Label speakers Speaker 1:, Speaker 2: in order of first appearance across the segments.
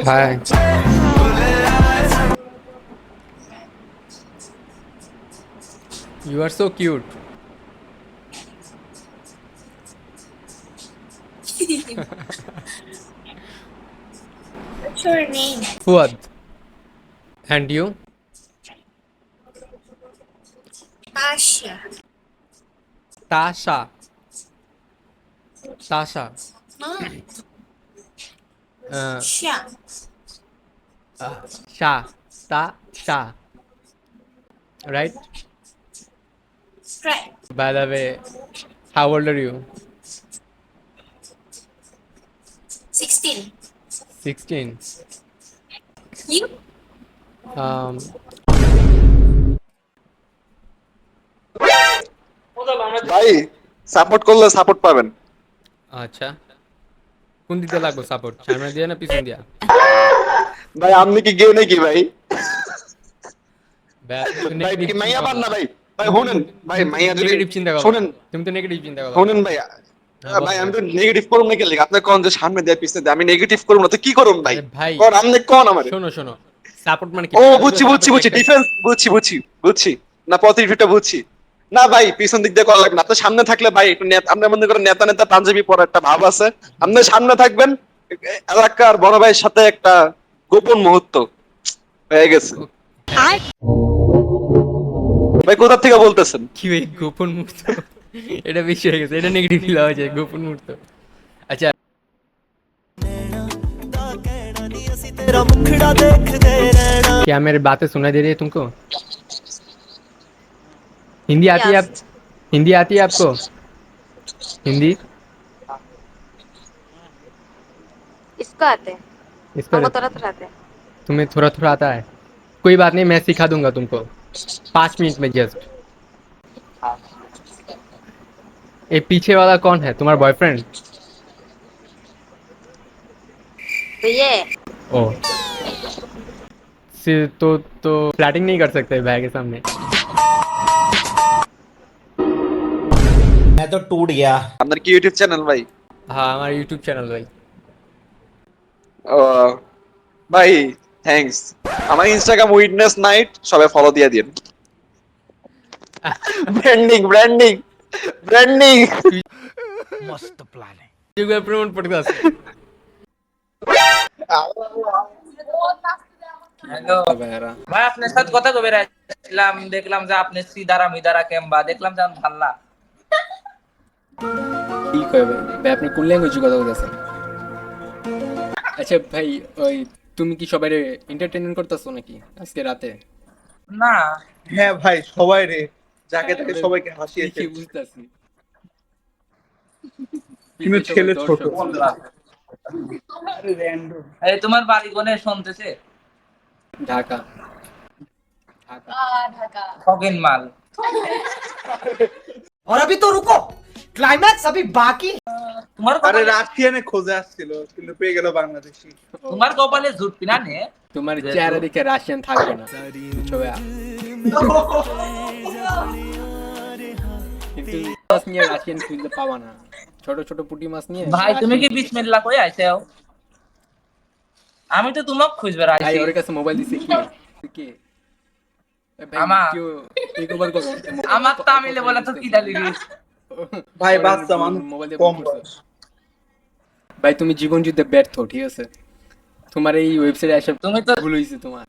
Speaker 1: Hi. You are so cute.
Speaker 2: What's your name?
Speaker 1: Fuad. And you?
Speaker 2: Asha.
Speaker 1: Tasha. Tasha.
Speaker 2: No.
Speaker 1: Uh,
Speaker 2: Sha.
Speaker 1: Shah. Shah. Right?
Speaker 2: Right.
Speaker 1: By the way, how old are you?
Speaker 2: 16.
Speaker 1: 16.
Speaker 2: You?
Speaker 1: Um,
Speaker 3: ভাই support করলে support পাবেন।
Speaker 1: আচ্ছা কোন দিতে লাগবো support সামনে দিয়ে না পিছন দিয়া
Speaker 3: ভাই আপনি কি গেও নাকি ভাই?
Speaker 1: ব্যাস তুমি তো
Speaker 3: ভাই
Speaker 1: নেগেটিভ
Speaker 3: কি
Speaker 1: চিন্তা
Speaker 3: মাইয়া পান
Speaker 1: করো
Speaker 3: না ভাই? ভাই শুনেন ভাই,
Speaker 1: তুমি তো
Speaker 3: মাইয়া যদি
Speaker 1: নেগেটিভ চিন্তা করো
Speaker 3: শুনেন
Speaker 1: তুমি তো নেগেটিভ চিন্তা করো
Speaker 3: শুনেন ভাই,
Speaker 1: হ্যাঁ বলো
Speaker 3: ভাই আমি
Speaker 1: বলো
Speaker 3: তো নেগেটিভ করুম নাকি লিখে আপনি কোন যে সামনে দেয় পিছনে দেয়, আমি নেগেটিভ করুম না তো কি করুম ভাই?
Speaker 1: আরে ভাই
Speaker 3: কোন আপনি কোন আমারে?
Speaker 1: শোনো শোনো সাপোর্ট মানে কি
Speaker 3: ও
Speaker 1: ব্যাস
Speaker 3: বুঝছি বুঝছি
Speaker 1: সাপোর্ট
Speaker 3: বুঝছি,
Speaker 1: একটা
Speaker 3: ডিফেন্স বুঝছি না, প্রতিটা বুঝছি না ভাই, পিছন দিক দিয়ে করা লাগবে না। আপনার সামনে থাকলে ভাই একটু আপনার মনে করেন নেতা নেতা পাঞ্জাবি পরা একটা ভাব আছে, আপনি সামনে থাকবেন, এলাকার বড় ভাইয়ের সাথে একটা গোপন মুহূর্ত হয়ে গেছে।
Speaker 1: হ্যাঁ
Speaker 3: ভাই কোথা থেকে বলতেছেন?
Speaker 1: কি ভাই গোপন মুহূর্ত এটা বেশি হয়ে গেছে এটা নেগেটিভ ফিল হওয়া যায় গোপন মুহূর্ত আচ্ছা क्या मेरी बातें सुनाई दे रही है तुमको हिंदी आती है आप
Speaker 2: Yes.
Speaker 1: हिंदी आती है आपको हिंदी
Speaker 2: इसको आते हैं।
Speaker 1: इसको
Speaker 2: हमको थोड़ा थोड़ा आते हैं।
Speaker 1: तुम्हें थोड़ा थोड़ा आता है कोई बात नहीं मैं सिखा दूंगा तुमको 5 मिनट में जस्ट ये पीछे वाला कौन है तुम्हारा बॉयफ्रेंड
Speaker 2: तो ये
Speaker 1: ओ तो फ्लैटिंग नहीं कर सकते भाई के सामने
Speaker 4: मैं तो टूट गया।
Speaker 3: আপনার কি ইউটিউব চ্যানেল ভাই?
Speaker 1: हाँ हमारा यूट्यूब चैनल भाई
Speaker 3: ও ভাই, থ্যাঙ্কস। আমার ইনস্টাগ্রাম উইটনেস নাইট সবাই ফলো দিয়ে দিন। Branding branding branding.
Speaker 4: मस्त प्लान है।
Speaker 1: प्रमोट पड़ता है
Speaker 5: হ্যালো ভাই, আপনার সাথে কথা কবে আসলাম, দেখলাম যে আপনি সিদারা মিদারা কেমবা, দেখলাম যে ভাল্লা
Speaker 1: ঠিক হয় ভাই ভাই আপনি কোন ল্যাঙ্গুয়েজে কথা বলতেছেন আচ্ছা ভাই ওই তুমি কি সবাই এন্টারটেইনমেন্ট করতেছো নাকি আজকে রাতে
Speaker 5: না।
Speaker 6: হ্যাঁ ভাই, সবাই রে, যাকে তাকে সবাইকে হাসিয়েছে,
Speaker 1: কি বুঝতাছি
Speaker 6: কিন্তু ছেলে ছোট।
Speaker 5: এই তোমার বাড়ি কোনে শুনতেছে?
Speaker 1: ঢাকা ঢাকা
Speaker 5: ফকিন মাল।
Speaker 4: और अभी तो रुको, क्लाइमैक्स अभी बाकी।
Speaker 5: তোমার
Speaker 6: আরে
Speaker 5: কপালে,
Speaker 6: রাশিয়ানে খোঁজে আসছিল কিন্তু পেয়ে গেল বাংলাদেশি।
Speaker 5: তোমার কপালে জুট পিনা নে।
Speaker 1: তোমার চেহারা দেখে রাশিয়ান থাকবে না বুঝছো ভাইয়া? কিন্তু মাছ নিয়ে রাশিয়ান খুঁজতে পাবা না ছোট ছোট পুঁটি মাছ নিয়ে
Speaker 5: ভাই তুমি কি বিসমিল্লাহ কই আইছো? আমি তো তোমাক খুঁজবে
Speaker 1: ভাই
Speaker 5: রাইছি।
Speaker 1: ওর কাছে মোবাইল দিছে কি এ ভাই
Speaker 5: আমা-
Speaker 1: কেউ টেক ওভার করো
Speaker 5: আমার তামিলে বলে তো কি ডালি রে।
Speaker 6: ভাই বাচ্চা মানুষ,
Speaker 1: মোবাইল দিয়ে
Speaker 6: কম
Speaker 1: ফোন করছে।
Speaker 6: বয়স।
Speaker 1: ভাই তুমি জীবন যুদ্ধে ব্যর্থ ঠিক আছে তোমার এই ওয়েবসাইটে এসে
Speaker 5: তুমি তো
Speaker 1: ভুল হয়েছে তোমার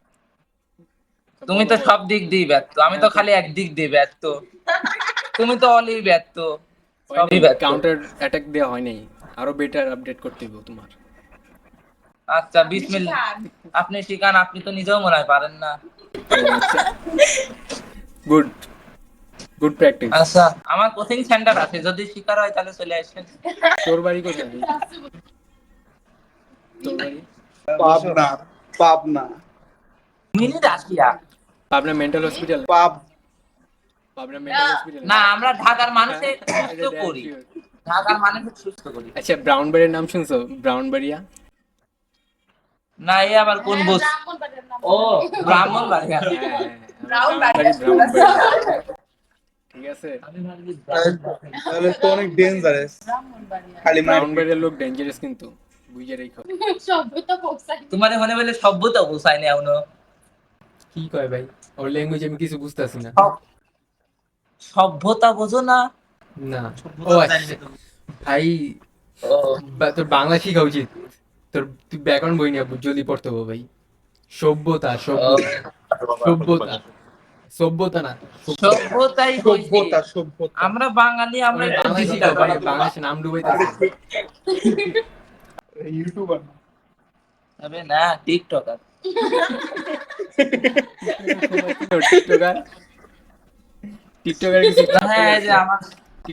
Speaker 5: তুমি তো সব দিক দিয়ে ব্যর্থ, আমি তো খালি এক দিক দিয়ে ব্যর্থ। তুমি তো অলি ব্যর্থ, সবই ব্যর্থ।
Speaker 1: কাউন্টার অ্যাটাক দেওয়া হয় নাই আরো বেটার আপডেট করতে হবে তোমার
Speaker 5: আচ্ছা বিসমিল্লাহ, আপনি শিখান, আপনি তো নিজেও মনে হয় পারেন না।
Speaker 1: গুড গুড প্র্যাকটিস
Speaker 5: আচ্ছা আমার কোচিং সেন্টার আছে, যদি শিকার হয় তাহলে চলে আসেন।
Speaker 1: তোর বাড়ি কোথায় তোর বাড়ি
Speaker 6: Pabna, Pabna,
Speaker 5: mini Russia.
Speaker 1: Pabna mental hospital
Speaker 6: পাব
Speaker 1: পাবনা মেন্টাল হসপিটাল
Speaker 5: না, আমরা ঢাকার মানুষে সুস্থ করি, ঢাকার মানুষকে সুস্থ করি।
Speaker 1: আচ্ছা ব্রাউনবাড়ির নাম শুনছো ব্রাউনবাড়িয়া
Speaker 5: না এই আবার কোন বস? ও ব্রাহ্মণ বাড়িয়া।
Speaker 1: ব্রাউনবাড়ি ঠিক আছে
Speaker 6: তাহলে তো অনেক ডেঞ্জারাস। খালি মার
Speaker 1: ব্রাউনবাড়ির লোক ডেঞ্জারাস কিন্তু বুঝে রেখো।
Speaker 5: তোমার মনে বলে সভ্যতা বোঝায় না এখনো।
Speaker 1: কি কয় ভাই, ওর ল্যাঙ্গুয়েজ আমি কিছু বুঝতেছি না।
Speaker 5: সভ্যতা বোঝো না?
Speaker 1: না ও আচ্ছা ভাই,
Speaker 5: ও
Speaker 1: তোর বাংলা শিখা উচিত। তোর তুই ব্যাকরণ বই নিয়ে যদি পড়তে হবে ভাই। সভ্যতা সভ্যতা সভ্যতা সভ্যতা না
Speaker 5: সভ্যতাই কইছি।
Speaker 6: সভ্যতা সভ্যতা
Speaker 5: আমরা বাঙালি, আমরা একটু
Speaker 1: বাংলা
Speaker 5: বুঝি
Speaker 1: শিখাও
Speaker 5: না।
Speaker 1: ভাই, বাংলাদেশে নাম ডুবাইতেছে।
Speaker 6: ইউটিউবার
Speaker 5: তবে না টিকটকার।
Speaker 1: টিকটকার টিকটকার কিছু
Speaker 5: হ্যাঁ এই যে আমার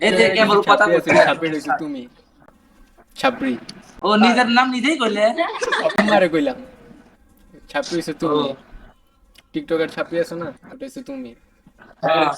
Speaker 5: এই যে
Speaker 1: টিকটকার
Speaker 5: কেবল
Speaker 1: কিছু
Speaker 5: কথা
Speaker 1: ছাপড়ি আছে,
Speaker 5: বলতে
Speaker 1: ছাপড়ি হইছো তুমি, ছাপড়ি।
Speaker 5: ও নিজের নাম নিজেই কইলে।
Speaker 1: তোমারে কইলাম ছাপড়ি হইছো তুমি।
Speaker 5: ও।
Speaker 1: টিকটকার ছাপড়ি আছো না, ওটা হইছো তুমি।
Speaker 5: হ্যাঁ